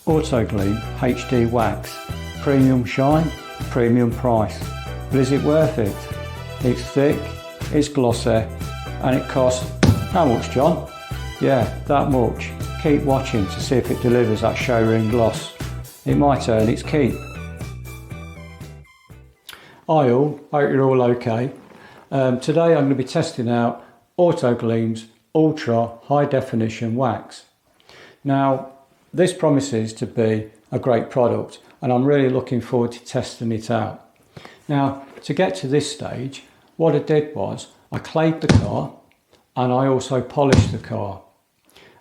Autoglym HD Wax. Premium shine, premium price. But is it worth it? It's thick, it's glossy, and it costs, how much, John? Yeah, that much. Keep watching to see if it delivers that showroom gloss. It might earn its keep. Hi all, hope you're all okay. Today I'm going to be testing out Autoglym's Ultra High Definition Wax. Now, this promises to be a great product and I'm really looking forward to testing it out. Now, to get to this stage, what I did was I clayed the car and I also polished the car.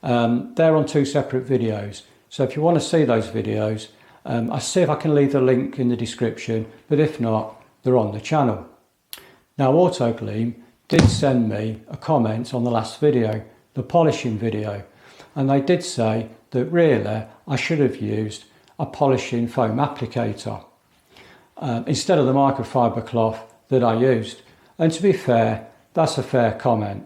They're on two separate videos, so if you want to see those videos, I'll see if I can leave the link in the description, but if not, they're on the channel. Now, Autoglym did send me a comment on the last video, the polishing video, and they did say that really I should have used a polishing foam applicator instead of the microfiber cloth that I used. And to be fair, that's a fair comment.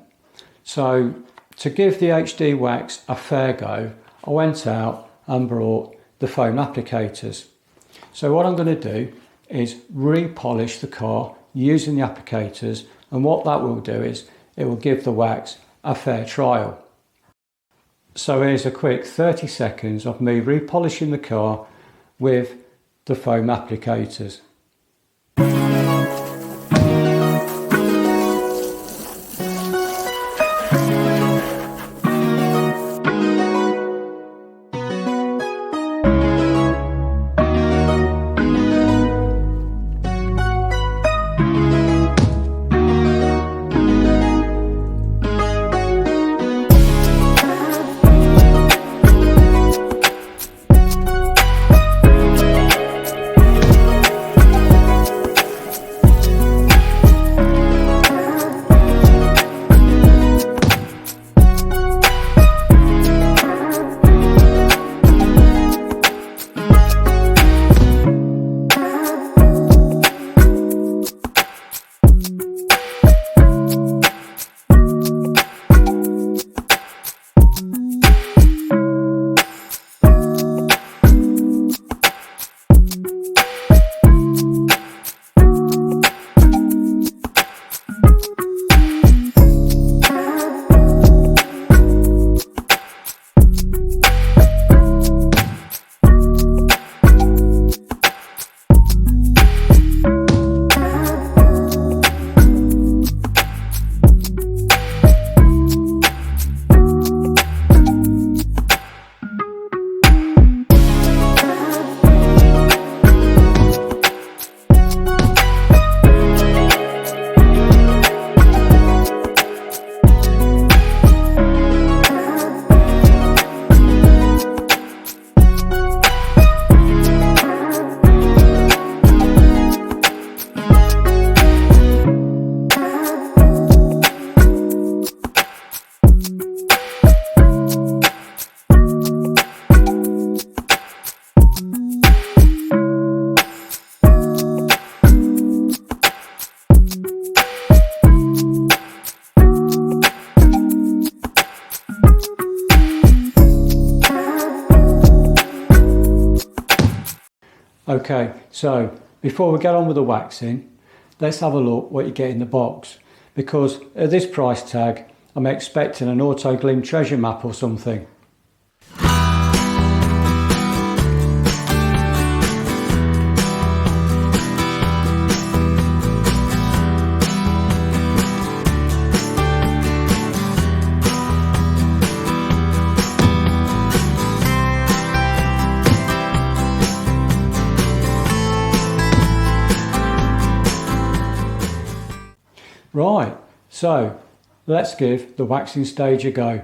So to give the HD Wax a fair go, I went out and brought the foam applicators. So what I'm going to do is re-polish the car using the applicators, and what that will do is it will give the wax a fair trial. So here's a quick 30 seconds of me re-polishing the car with the foam applicators. Okay, so before we get on with the waxing, let's have a look what you get in the box, because at this price tag I'm expecting an Autoglym treasure map or something. Right, so let's give the waxing stage a go.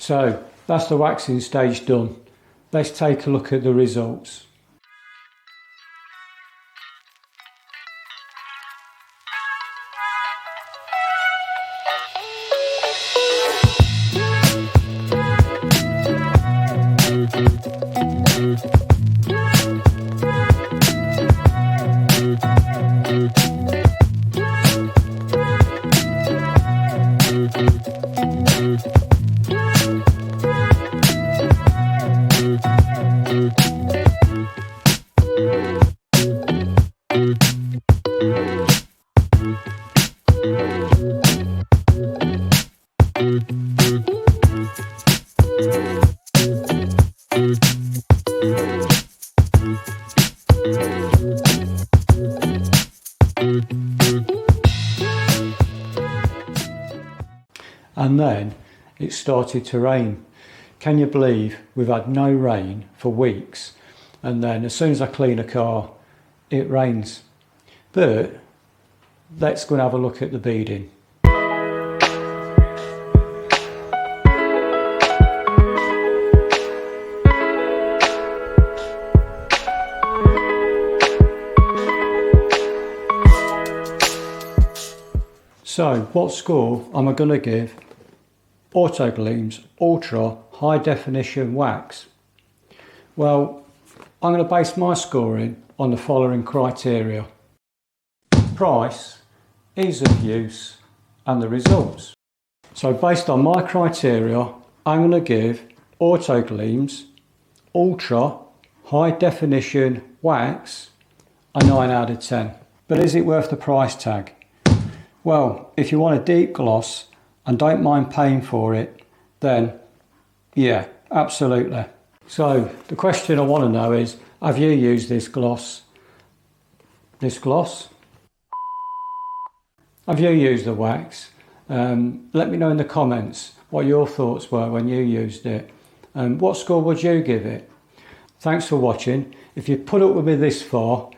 So that's the waxing stage done. Let's take a look at the results. And then it started to rain. Can you believe we've had no rain for weeks? And then as soon as I clean a car, it rains. But let's go and have a look at the beading. So what score am I going to give Autoglyms Ultra High Definition Wax? Well, I'm going to base my scoring on the following criteria: price, ease of use and the results. So based on my criteria, I'm going to give Autoglyms Ultra High Definition Wax a 9 out of 10. But is it worth the price tag? Well, if you want a deep gloss and don't mind paying for it, then yeah, absolutely. So the question I want to know is, have you used this gloss? This gloss? Have you used the wax? Let me know in the comments what your thoughts were when you used it. What score would you give it? Thanks for watching. If you put up with me this far,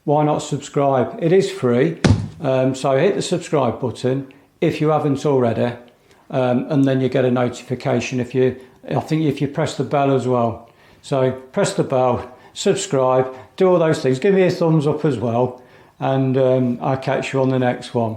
why not subscribe? It is free. So hit the subscribe button if you haven't already, and then you get a notification if you press the bell as well. So press the bell, subscribe, do all those things. Give me a thumbs up as well, and I'll catch you on the next one.